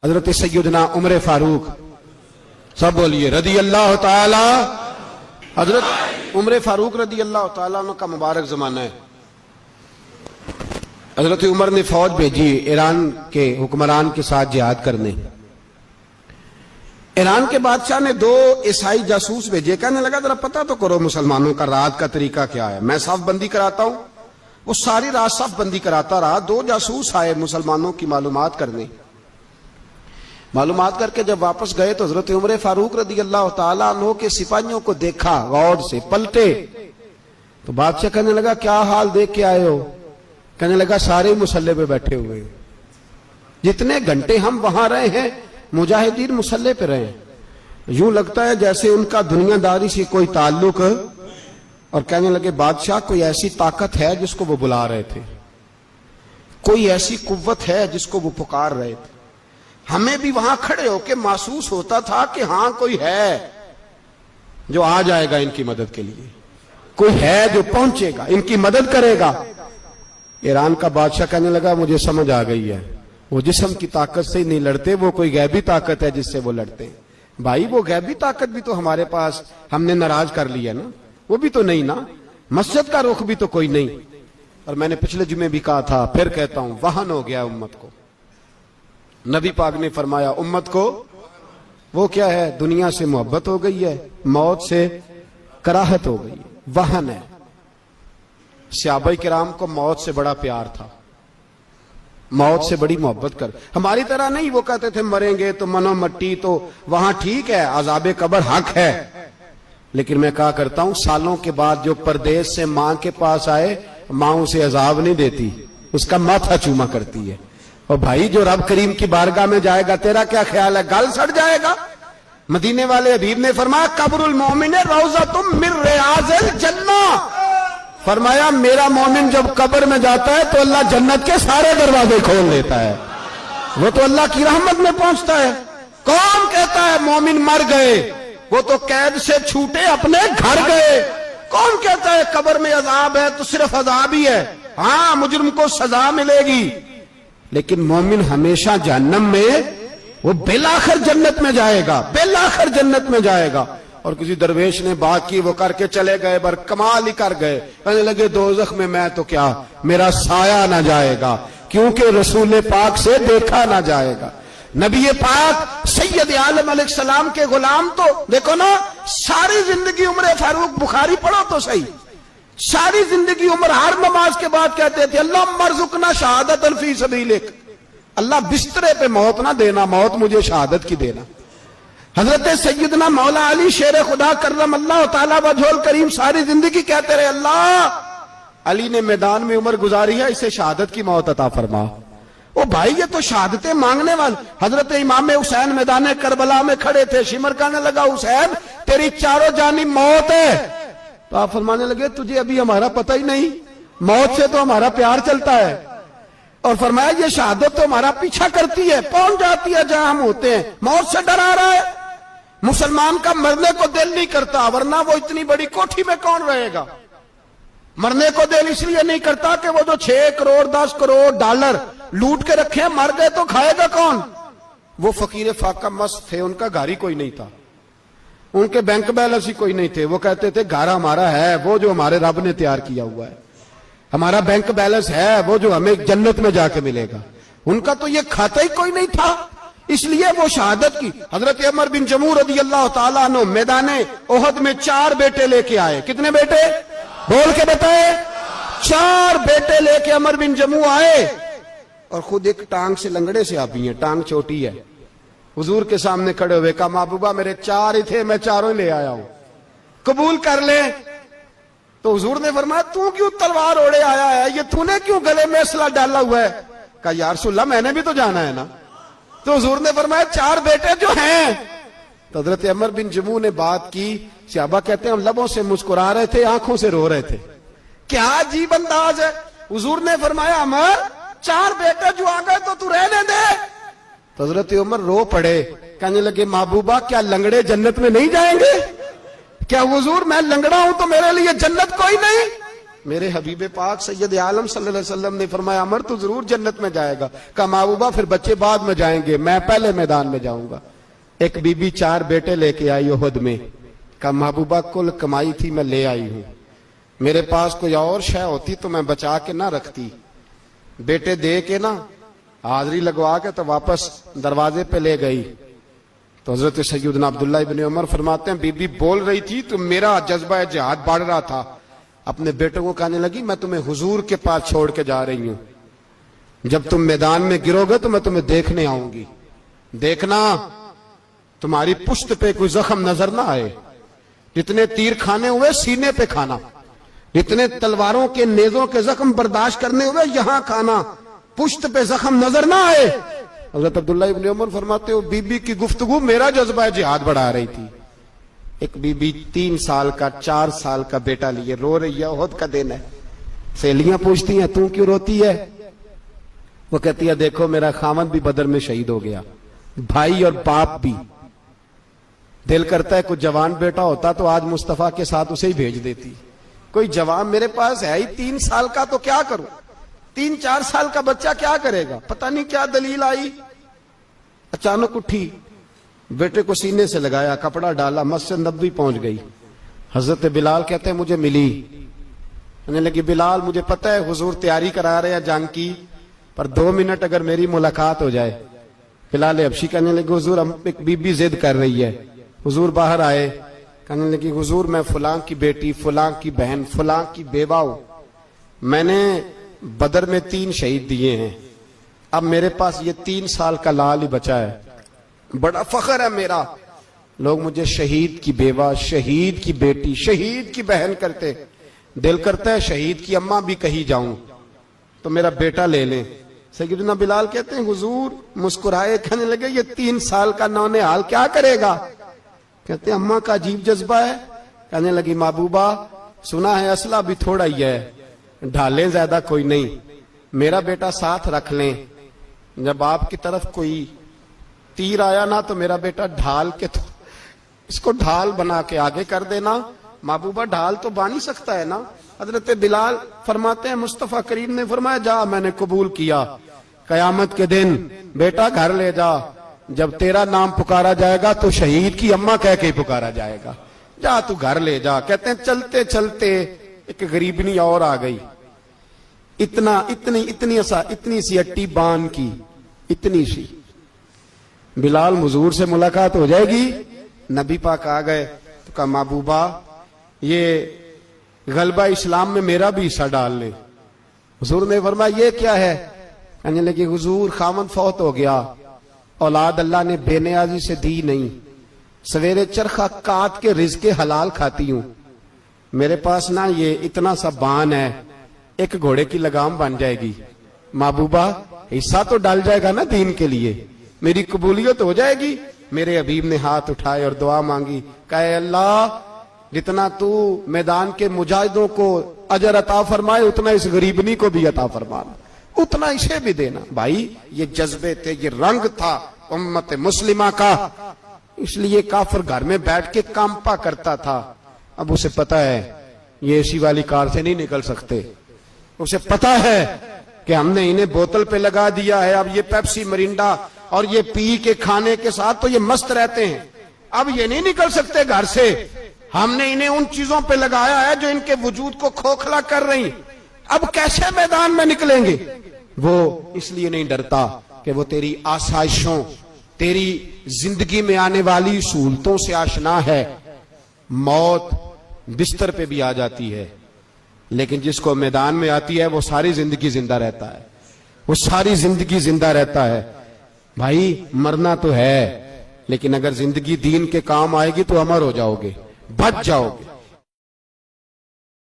حضرت سیدنا عمر فاروق، سب بولیے رضی اللہ تعالی۔ حضرت عمر فاروق رضی اللہ تعالیٰ عنہ کا مبارک زمانہ ہے۔ حضرت عمر نے فوج بھیجی ایران کے حکمران کے ساتھ جہاد کرنے۔ ایران کے بادشاہ نے 2 عیسائی جاسوس بھیجے، کہنے لگا ذرا پتہ تو کرو مسلمانوں کا رات کا طریقہ کیا ہے، میں صف بندی کراتا ہوں۔ وہ ساری رات صف بندی کراتا رہا، 2 جاسوس آئے مسلمانوں کی معلومات کرنے۔ معلومات کر کے جب واپس گئے تو حضرت عمر فاروق رضی اللہ تعالیٰ عنہ کے سپاہیوں کو دیکھا، غور سے پلٹے تو بادشاہ کہنے لگا کیا حال دیکھ کے آئے ہو؟ کہنے لگا سارے مسلح پہ بیٹھے ہوئے، جتنے گھنٹے ہم وہاں رہے ہیں مجاہدین مسلح پہ رہے ہیں، یوں لگتا ہے جیسے ان کا دنیا داری سے کوئی تعلق۔ اور کہنے لگے بادشاہ کوئی ایسی طاقت ہے جس کو وہ بلا رہے تھے، کوئی ایسی قوت ہے جس کو وہ پکار رہے تھے، ہمیں بھی وہاں کھڑے ہو کے محسوس ہوتا تھا کہ ہاں کوئی ہے جو آ جائے گا ان کی مدد کے لیے، کوئی ہے جو پہنچے گا ان کی مدد کرے گا۔ ایران کا بادشاہ کہنے لگا مجھے سمجھ آ گئی ہے، وہ جسم کی طاقت سے ہی نہیں لڑتے، وہ کوئی غیبی طاقت ہے جس سے وہ لڑتے ہیں۔ بھائی وہ غیبی طاقت بھی تو ہمارے پاس ہم نے ناراض کر لیا نا، وہ بھی تو نہیں نا، مسجد کا رخ بھی تو کوئی نہیں۔ اور میں نے پچھلے جمعے بھی کہا تھا، پھر کہتا ہوں، وہن ہو گیا امت کو۔ نبی پاک نے فرمایا امت کو وہ کیا ہے، دنیا سے محبت ہو گئی ہے، موت سے کراہت ہو گئی ہے، وہن ہے۔ صحابہ کرام کو موت سے بڑا پیار تھا، موت سے بڑی محبت کر، ہماری طرح نہیں وہ کہتے تھے مریں گے تو منو مٹی، تو وہاں ٹھیک ہے عذاب قبر حق ہے، لیکن میں کہا کرتا ہوں سالوں کے بعد جو پردیس سے ماں کے پاس آئے، ماں اسے عذاب نہیں دیتی، اس کا ماتھا چوما کرتی ہے۔ اور بھائی جو رب کریم کی بارگاہ میں جائے گا تیرا کیا خیال ہے، گل سڑ جائے گا؟ مدینے والے حبیب نے فرمایا قبر المومن روضۃ من ریاض الجنہ، فرمایا میرا مومن جب قبر میں جاتا ہے تو اللہ جنت کے سارے دروازے کھول لیتا ہے، وہ تو اللہ کی رحمت میں پہنچتا ہے۔ کون کہتا ہے مومن مر گئے، وہ تو قید سے چھوٹے اپنے گھر گئے۔ کون کہتا ہے قبر میں عذاب ہے تو صرف عذاب ہی ہے، ہاں مجرم کو سزا ملے گی، لیکن مومن ہمیشہ جہنم میں، وہ بالآخر جنت میں جائے گا، بالآخر جنت میں جائے گا۔ اور کسی درویش نے بات کی، وہ کر کے چلے گئے، بر کمال ہی کر گئے، کہنے لگے دوزخ میں تو کیا، میرا سایہ نہ جائے گا، کیونکہ رسول پاک سے دیکھا نہ جائے گا۔ نبی پاک سید عالم علیہ السلام کے غلام تو دیکھو نا، ساری زندگی عمر فاروق، بخاری پڑھو تو صحیح، ساری زندگی عمر ہر نماز کے بعد کہتے تھے اللہم ارزقنا شہادت فی سبیلک، اللہ بسترے پہ موت نہ دینا، موت مجھے شہادت کی دینا۔ حضرت سیدنا مولا علی شیر خدا کرم اللہ تعالیٰ وجہ الکریم ساری زندگی کہتے رہے اللہ علی نے میدان میں عمر گزاری ہے، اسے شہادت کی موت عطا فرما۔ او بھائی یہ تو شہادتیں مانگنے والے۔ حضرت امام حسین میدان کربلا میں کھڑے تھے، شمر کہنے لگا حسین تیری چاروں جانب موت ہے، تو آپ فرمانے لگے تجھے ابھی ہمارا پتہ ہی نہیں، موت سے تو ہمارا پیار چلتا ہے۔ اور فرمایا یہ شہادت تو ہمارا پیچھا کرتی ہے، پہنچ جاتی ہے جہاں ہم ہوتے ہیں، موت سے ڈر آ رہا ہے۔ مسلمان کا مرنے کو دل نہیں کرتا، ورنہ وہ اتنی بڑی کوٹھی میں کون رہے گا؟ مرنے کو دل اس لیے نہیں کرتا کہ وہ جو 6 کروڑ 10 کروڑ ڈالر لوٹ کے رکھے، مر گئے تو کھائے گا کون؟ وہ فقیر فاقہ مست تھے، ان کا گھر ہی کوئی نہیں تھا، ان کے بینک بیلنس ہی کوئی نہیں تھے، وہ کہتے تھے گھر ہمارا ہے وہ جو ہمارے رب نے تیار کیا ہوا ہے، ہمارا بینک بیلنس ہے وہ جو ہمیں جنت میں جا کے ملے گا۔ ان کا تو یہ کھاتا ہی کوئی نہیں تھا، اس لیے وہ شہادت کی۔ حضرت عمر بن جموع رضی اللہ تعالیٰ عنہ میدان احد میں 4 بیٹے لے کے آئے۔ کتنے بیٹے؟ بول کے بتائے۔ 4 بیٹے لے کے عمر بن جموع آئے، اور خود ایک ٹانگ سے لنگڑے سے آپ ہیں، ٹانگ چھوٹی ہے، حضور کے سامنے کھڑے ہوئے کہا محبوبہ میرے 4 ہی تھے، میں 4 لے آیا ہوں، قبول کر لے۔ تو حضور نے فرمایا تو کیوں تلوار اوڑے آیا ہے، یہ تو نے کیوں گلے میں اسلحہ ڈالا ہوا ہے؟ کہا یا رسول اللہ میں نے بھی تو جانا ہے نا۔ تو حضور نے فرمایا 4 بیٹے جو ہیں۔ تو حضرت عمر بن جموع نے بات کی، صحابہ کہتے ہیں ہم لبوں سے مسکرا رہے تھے، آنکھوں سے رو رہے تھے، کیا عجیب انداز ہے۔ حضور نے فرمایا عمر 4 بیٹے جو آ گئے تو تو رہنے دے۔ تو حضرت عمر رو پڑے، کہنے لگے محبوبہ کیا لنگڑے جنت میں نہیں جائیں گے؟ کیا حضور میں لنگڑا ہوں تو میرے لیے جنت کوئی نہیں؟ میرے حبیب پاک سید عالم صلی اللہ علیہ وسلم نے فرمایا عمر تو ضرور جنت میں جائے گا. کہا محبوبہ پھر بچے بعد میں جائیں گے, میں پہلے میدان میں جاؤں گا. ایک بی بی 4 بیٹے لے کے آئی احد میں. کہا محبوبہ کل کمائی تھی میں لے آئی ہوں, میرے پاس کوئی اور شے ہوتی تو میں بچا کے نہ رکھتی. بیٹے دے کے نا حاضری لگوا کے تو واپس دروازے پہ لے گئی. تو حضرت سیدنا عبداللہ ابن عمر فرماتے ہیں بی بی بول رہی تھی تو میرا جذبہ جہاد بڑھ رہا تھا. اپنے بیٹوں کو کہنے لگی میں تمہیں حضور کے پاس چھوڑ کے جا رہی ہوں, جب تم میدان میں گرو گے تو میں تمہیں دیکھنے آؤں گی. دیکھنا تمہاری پشت پہ کوئی زخم نظر نہ آئے. جتنے تیر کھانے ہوئے سینے پہ کھانا, جتنے تلواروں کے نیزوں کے زخم برداشت کرنے ہوئے یہاں کھانا, پشت پہ زخم نظر نہ آئے. حضرت عبداللہ ابن عمر فرماتے ہو بی بی کی گفتگو میرا جذبہ جہاد بڑھا رہی تھی. ایک بی بی 3 سال کا 4 سال کا بیٹا لیے رو رہی ہے, احد کا دن ہے. سہیلیاں پوچھتی ہیں تو کیوں روتی ہے؟ وہ کہتی ہے دیکھو میرا خاوند بھی بدر میں شہید ہو گیا, بھائی اور باپ بھی. دل کرتا ہے کوئی جوان بیٹا ہوتا تو آج مصطفیٰ کے ساتھ اسے ہی بھیج دیتی. کوئی جوان میرے پاس ہے ہی 3 سال کا تو کیا کروں, 3-4 سال کا بچہ کیا کرے گا؟ پتہ نہیں کیا دلیل آئی, اچانک اٹھی, بیٹے کو سینے سے لگایا, کپڑا ڈالا, مسجد نبوی پہنچ گئی. حضرت بلال کہتے ہیں مجھے ملی, کہنے لگی بلال مجھے پتہ ہے حضور تیاری کرا رہے ہیں جنگ کی, پر 2 منٹ اگر میری ملاقات ہو جائے. بلال حبشی کہنے لگے حضور ہم ایک بی بی ضد کر رہی ہے. حضور باہر آئے, کہنے لگی حضور میں فلاں کی بیٹی, فلاں کی بہن, فلاں کی بیوہ ہوں, میں نے بدر میں 3 شہید دیے ہیں, اب میرے پاس یہ 3 سال کا لال ہی بچا ہے, بڑا فخر ہے میرا. لوگ مجھے شہید کی بیوہ, شہید کی بیٹی, شہید کی بہن کرتے. دل کرتا ہے شہید کی اماں بھی کہیں جاؤں تو میرا بیٹا لے لیں. سیدنا بلال کہتے ہیں حضور مسکرائے, کہنے لگے یہ 3 سال کا نونہال کیا کرے گا؟ کہتے ہیں اماں کا عجیب جذبہ ہے. کہنے لگی محبوبہ سنا ہے اسلحہ بھی تھوڑا ہی ہے, ڈھالیں زیادہ کوئی نہیں, میرا بیٹا ساتھ رکھ لیں, جب آپ کی طرف کوئی تیر آیا نا تو میرا بیٹا ڈھال کے تو اس کو ڈھال بنا کے آگے کر دینا. محبوبہ ڈھال تو بانی سکتا ہے نا. حضرت بلال فرماتے ہیں مصطفیٰ کریم نے فرمایا جا میں نے قبول کیا, قیامت کے دن بیٹا گھر لے جا, جب تیرا نام پکارا جائے گا تو شہید کی اماں کہہ کے پکارا جائے گا, جا تو گھر لے جا. کہتے ہیں چلتے چلتے ایک غریبنی اور آ گئی, اتنی سی اٹی بان کی, اتنی سی. بلال حضور سے ملاقات ہو جائے گی. نبی پاک آ گئے تو کہا محبوبہ یہ غلبہ اسلام میں میرا بھی حصہ ڈال لیں. حضور نے فرمایا یہ کیا ہے؟ کہنے لگے حضور خاوند فوت ہو گیا, اولاد اللہ نے بے نیازی سے دی نہیں, سویرے چرخہ کاٹ کے رزق حلال کھاتی ہوں, میرے پاس نا یہ اتنا سا بان ہے, ایک گھوڑے کی لگام بن جائے گی. محبوبہ حصہ تو ڈال جائے گا نا دین کے لیے, میری قبولیت ہو جائے گی. میرے حبیب نے ہاتھ اٹھائے اور دعا مانگی, کہے اللہ جتنا تو میدان کے مجاہدوں کو اجر عطا فرمائے اتنا اس غریبنی کو بھی عطا فرمانا, اتنا اسے بھی دینا. بھائی یہ جذبے تھے, یہ رنگ تھا امت مسلمہ کا, اس لیے کافر گھر میں بیٹھ کے کانپا کرتا تھا. اب اسے پتا ہے یہ اے سی والی کار سے نہیں نکل سکتے, اسے پتا ہے کہ ہم نے انہیں بوتل پہ لگا دیا ہے, اب یہ پیپسی مرینڈا اور یہ پی کے کھانے کے ساتھ تو یہ مست رہتے ہیں, اب یہ نہیں نکل سکتے گھر سے, ہم نے انہیں ان چیزوں پہ لگایا ہے جو ان کے وجود کو کھوکھلا کر رہی, اب کیسے میدان میں نکلیں گے؟ وہ اس لیے نہیں ڈرتا کہ وہ تیری آسائشوں, تیری زندگی میں آنے والی سہولتوں سے آشنا ہے. موت بستر پہ بھی آ جاتی ہے, لیکن جس کو میدان میں آتی ہے وہ ساری زندگی زندہ رہتا ہے, وہ ساری زندگی زندہ رہتا ہے. بھائی مرنا تو ہے, لیکن اگر زندگی دین کے کام آئے گی تو امر ہو جاؤ گے, بچ جاؤ گے.